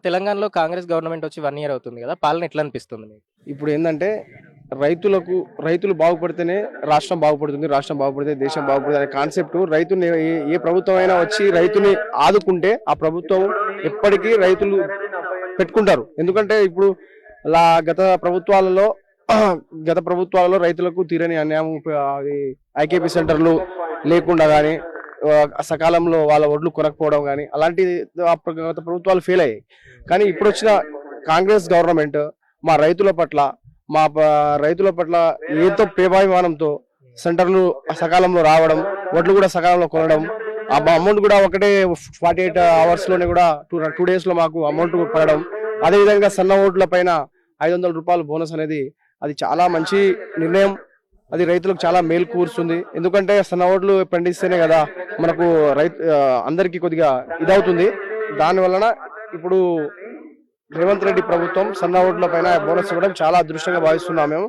తెలంగాణలో కాంగ్రెస్ గవర్నమెంట్ వచ్చి 1 ఇయర్ అవుతుంది కదా! పాలన ఎట్లా అనిపిస్తుంది మీకు? ఇప్పుడు ఏందంటే రైతులు బాగుపడితేనే రాష్ట్రం బాగుపడుతుంది, రాష్ట్రం బాగుపడితే దేశం బాగుపడుతుంది అనే కాన్సెప్ట్ రైతుని ఏ ప్రభుత్వం అయినా వచ్చి రైతుని ఆదుకుంటే ఆ ప్రభుత్వం ఎప్పటికీ రైతులు పెట్టుకుంటారు. ఎందుకంటే ఇప్పుడు గత ప్రభుత్వాలలో రైతులకు తీరని అన్యాయం, అది ఐకేపీ సెంటర్లు లేకుండా కానీ, సకాలంలో వాళ్ళ ఒడ్లు కొనకపోవడం కానీ అలాంటి గత ప్రభుత్వాలు ఫెయిల్ అయ్యాయి. కానీ ఇప్పుడు వచ్చిన కాంగ్రెస్ గవర్నమెంట్ మా రైతుల పట్ల ఎంతో ప్రేమాభిమానంతో సెంటర్లు సకాలంలో రావడం, ఒడ్లు కూడా సకాలంలో కొనడం, ఆ అమౌంట్ కూడా ఒకటే 48 hours లోనే కూడా 2 days లో మాకు అమౌంట్ పడడం, అదేవిధంగా సన్న ఓట్ల పైన 500 రూపాయలు బోనస్ అనేది అది చాలా మంచి నిర్ణయం. అది రైతులకు చాలా మేలు కూరుస్తుంది. ఎందుకంటే సన్న ఓట్లు పండిస్తేనే కదా మనకు అందరికీ కొద్దిగా ఇదవుతుంది. దాని వలన ఇప్పుడు రేవంత్ రెడ్డి ప్రభుత్వం సన్న ఓట్ల పైన బోనస్ ఇవ్వడం చాలా అదృష్టంగా భావిస్తున్నాం మేము.